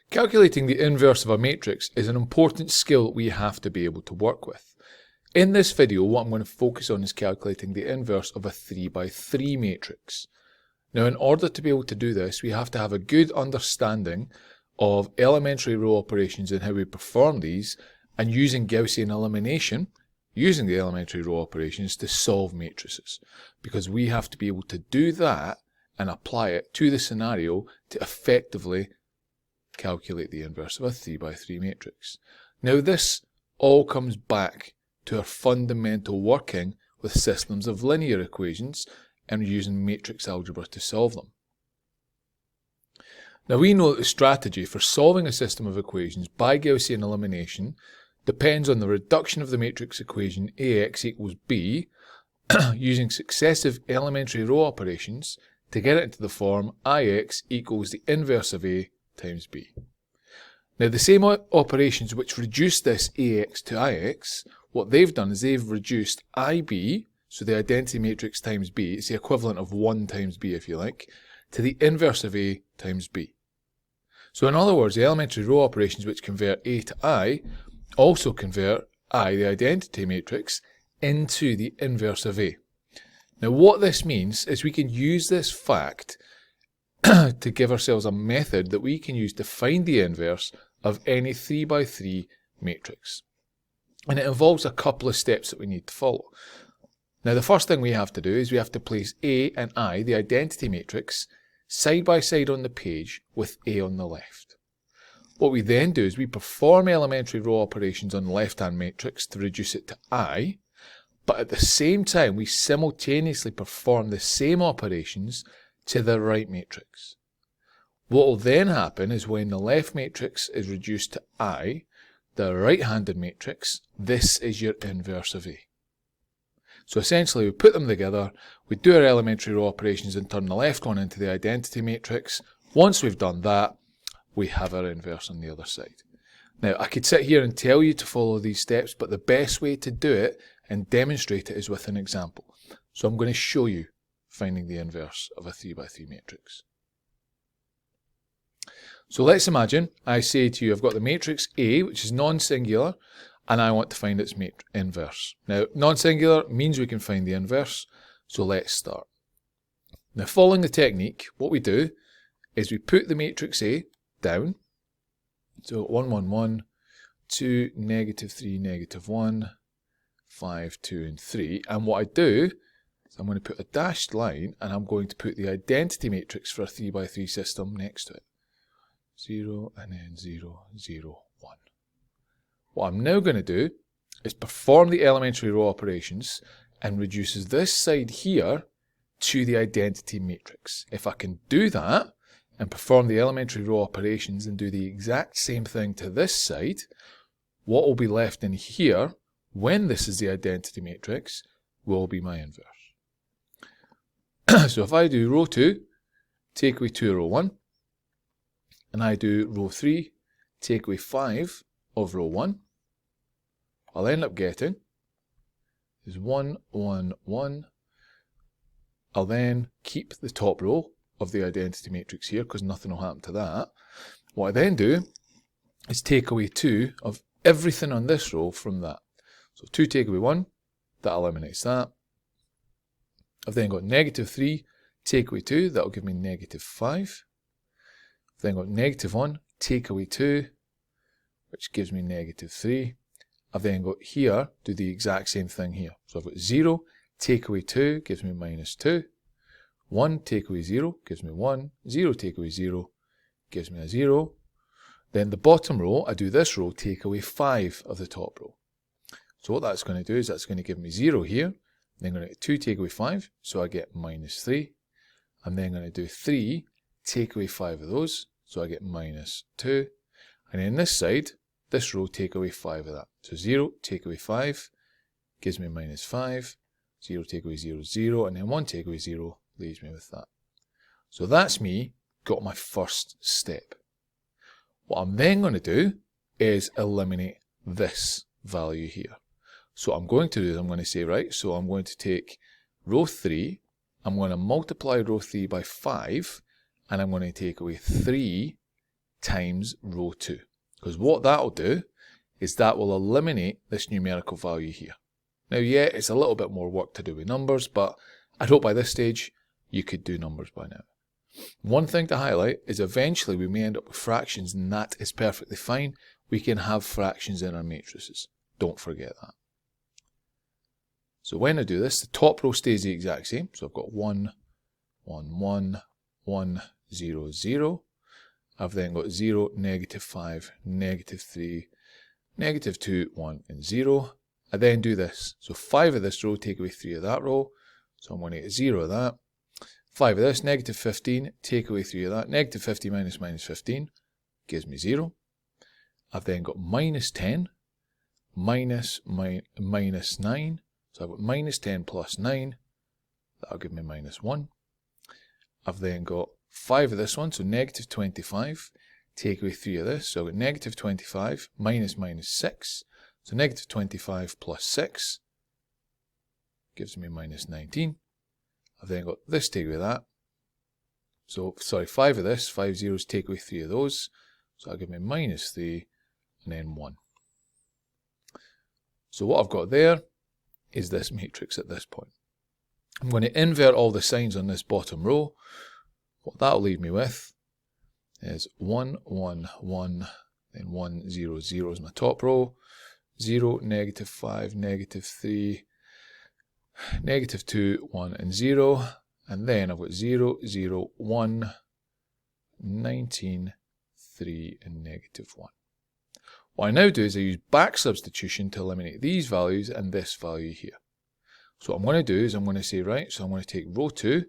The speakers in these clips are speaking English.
Calculating the inverse of a matrix is an important skill that we have to be able to work with. In this video, what I'm going to focus on is calculating the inverse of a 3 by 3 matrix. Now, in order to be able to do this, we have to have a good understanding of elementary row operations and how we perform these, and using Gaussian elimination, using the elementary row operations to solve matrices, because we have to be able to do that and apply it to the scenario to effectively calculate the inverse of a 3 by 3 matrix. Now, this all comes back to our fundamental working with systems of linear equations and using matrix algebra to solve them. Now, we know that the strategy for solving a system of equations by Gaussian elimination depends on the reduction of the matrix equation Ax equals b using successive elementary row operations to get it into the form Ix equals the inverse of A times b. Now, the same operations which reduce this Ax to Ix, what they've done is they've reduced Ib, so the identity matrix times b, it's the equivalent of 1 times b if you like, to the inverse of A times b. So in other words, the elementary row operations which convert A to I also convert I, the identity matrix, into the inverse of A. Now, what this means is we can use this fact to give ourselves a method that we can use to find the inverse of any 3 by 3 matrix. And it involves a couple of steps that we need to follow. Now, the first thing we have to do is we have to place A and I, the identity matrix, side by side on the page with A on the left. What we then do is we perform elementary row operations on the left-hand matrix to reduce it to I, but at the same time we simultaneously perform the same operations to the right matrix. What will then happen is when the left matrix is reduced to I, the right-handed matrix, this is your inverse of A. So essentially we put them together, we do our elementary row operations and turn the left one into the identity matrix. Once we've done that, we have our inverse on the other side. Now, I could sit here and tell you to follow these steps, but the best way to do it and demonstrate it is with an example. So I'm going to show you finding the inverse of a 3 by 3 matrix. So let's imagine I say to you I've got the matrix A, which is non-singular, and I want to find its inverse. Now, non-singular means we can find the inverse, so let's start. Now, following the technique, what we do is we put the matrix A down, so 1, 1, 1, 2, negative 3, negative 1, 5, 2, and 3, and what I do is I'm going to put a dashed line and I'm going to put the identity matrix for a 3 by 3 system next to it. 0 and then 0, 0, 1. What I'm now going to do is perform the elementary row operations and reduces this side here to the identity matrix. If I can do that and perform the elementary row operations and do the exact same thing to this side, what will be left in here when this is the identity matrix will be my inverse. So if I do row 2, take away 2 row 1, and I do row 3, take away 5 of row 1, I'll end up getting is 1, 1, 1. I'll then keep the top row of the identity matrix here because nothing will happen to that. What I then do is take away 2 of everything on this row from that. So 2 take away 1, that eliminates that. I've then got negative 3, take away 2, that'll give me negative 5. I've then got negative 1, take away 2, which gives me negative 3. I've then got here, do the exact same thing here. So I've got 0, take away 2, gives me minus 2. 1 take away 0 gives me 1. 0 take away 0 gives me a 0. Then the bottom row, I do this row, take away 5 of the top row. So what that's going to do is that's going to give me 0 here. Then I'm going to get 2 take away 5, so I get minus 3. I'm then going to do 3, take away 5 of those, so I get minus 2. And then this side, this row, take away 5 of that. So 0 take away 5 gives me minus 5. 0 take away 0, 0. And then 1 take away 0 leaves me with that. So that's me, got my first step. What I'm then going to do is eliminate this value here. So what I'm going to do is I'm going to say, right, so I'm going to take row 3, I'm going to multiply row 3 by 5, and I'm going to take away 3, times row 2. Because what that will do is that will eliminate this numerical value here. Now, yeah, it's a little bit more work to do with numbers, but I'd hope by this stage you could do numbers by now. One thing to highlight is eventually we may end up with fractions, and that is perfectly fine. We can have fractions in our matrices. Don't forget that. So when I do this, the top row stays the exact same. So I've got 1, 1, 1, 1, 0, 0. I've then got 0, negative 5, negative 3, negative 2, 1, and 0. I then do this. So 5 of this row, take away 3 of that row. So I'm going to get 0 of that. 5 of this, negative 15, take away 3 of that. Negative 50 minus minus 15 gives me 0. I've then got minus 10, minus 9. So I've got minus 10 plus 9. That'll give me minus 1. I've then got 5 of this one, so negative 25. Take away 3 of this, so I've got negative 25 minus minus 6. So negative 25 plus 6 gives me minus 19. I've then got this, take away that. So, 5 of this, 5 zeros, take away 3 of those. So that'll give me minus 3 and then 1. So what I've got there is this matrix at this point. I'm going to invert all the signs on this bottom row. What that'll leave me with is 1, 1, 1, then 1, 0, 0 is my top row. 0, negative 5, negative 3, negative 2, 1, and 0. And then I've got 0, 0, 1, 19, 3, and negative 1. What I now do is I use back substitution to eliminate these values and this value here. So what I'm going to do is I'm going to say, right, so I'm going to take row 2,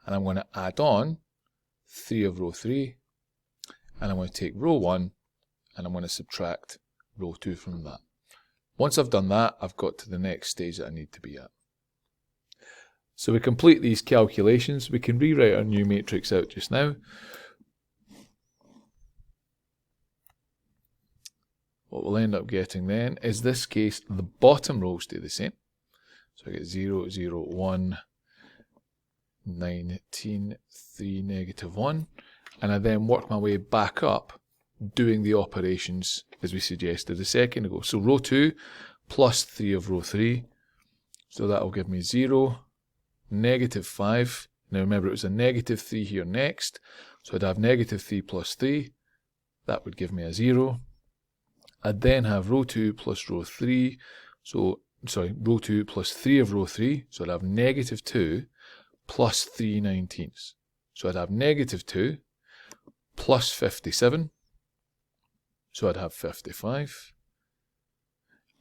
and I'm going to add on 3 of row 3, and I'm going to take row 1, and I'm going to subtract row 2 from that. Once I've done that, I've got to the next stage that I need to be at. So we complete these calculations. We can rewrite our new matrix out just now. What we'll end up getting then is this case, the bottom rows stay the same. So I get 0, 0, 1, 19, 3, negative 1. And I then work my way back up doing the operations as we suggested a second ago. So row 2 plus 3 of row 3. So that will give me 0, negative 5. Now remember it was a negative 3 here next. So I'd have negative 3 plus 3. That would give me a 0. I'd then have row 2 plus row 3. So, row 2 plus 3 of row 3. So I'd have negative 2 plus 3 19ths. So I'd have negative 2 plus 57. So I'd have 55.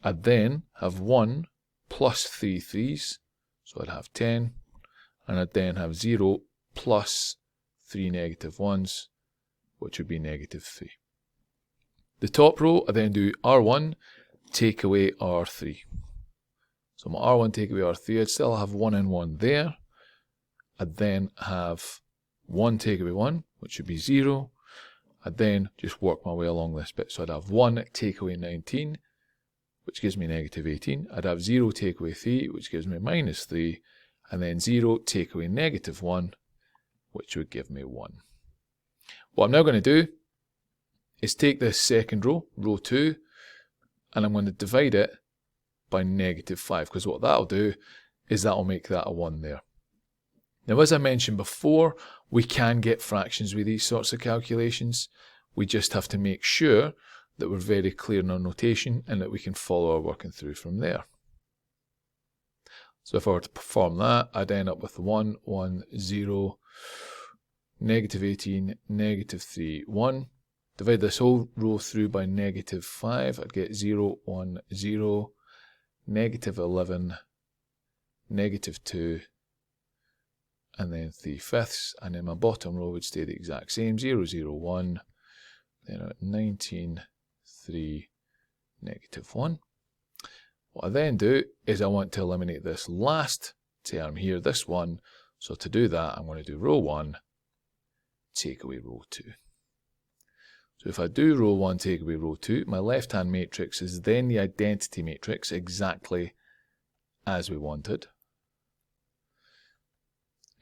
I'd then have 1 plus 3 3s. So I'd have 10. And I'd then have 0 plus 3 negative 1s, which would be negative 3. The top row, I then do R1, take away R3. So my R1 take away R3, I'd still have 1 and 1 there. I'd then have 1 take away 1, which would be 0. I'd then just work my way along this bit. So I'd have 1 take away 19, which gives me negative 18. I'd have 0 take away 3, which gives me minus 3. And then 0 take away negative 1, which would give me 1. What I'm now going to do is take this second row, row 2, and I'm going to divide it by negative 5, because what that'll do is that'll make that a 1 there. Now, as I mentioned before, we can get fractions with these sorts of calculations. We just have to make sure that we're very clear in our notation and that we can follow our working through from there. So if I were to perform that, I'd end up with 1, 1, 0, negative 18, negative 3, 1. Divide this whole row through by negative 5, I'd get 0, 1, 0, negative 11, negative 2, and then 3/5, and then my bottom row would stay the exact same, 0, 0, 1, then 19, 3, negative 1. What I then do is I want to eliminate this last term here, this one, so to do that I'm going to do row 1, take away row 2. So if I do row 1, take away row 2, my left-hand matrix is then the identity matrix, exactly as we wanted.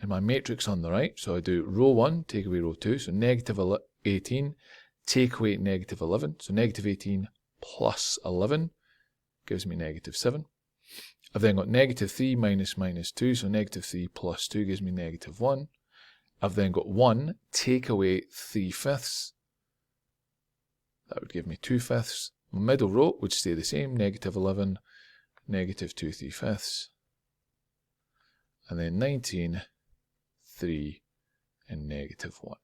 And my matrix on the right, so I do row 1, take away row 2, so negative 18, take away negative 11. So negative 18 plus 11 gives me negative 7. I've then got negative 3 minus minus 2, so negative 3 plus 2 gives me negative 1. I've then got 1 take away 3/5. That would give me 2/5. My middle row would stay the same, negative 11, negative 2 3/5. And then 19, 3, and negative 1.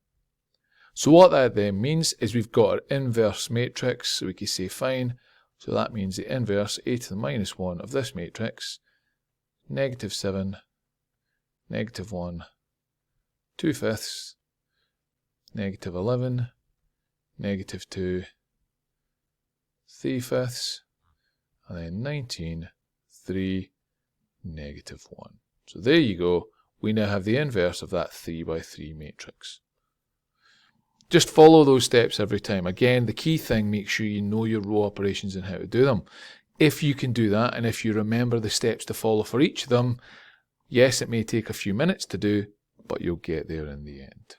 So what that then means is we've got our inverse matrix, so we can say fine. So that means the inverse a to the minus 1 of this matrix, negative 7, negative 1, 2/5, negative 11, negative 2, 3/5, and then 19, 3, negative 1. So there you go. We now have the inverse of that 3 by 3 matrix. Just follow those steps every time. Again, the key thing, make sure you know your row operations and how to do them. If you can do that, and if you remember the steps to follow for each of them, yes, it may take a few minutes to do, but you'll get there in the end.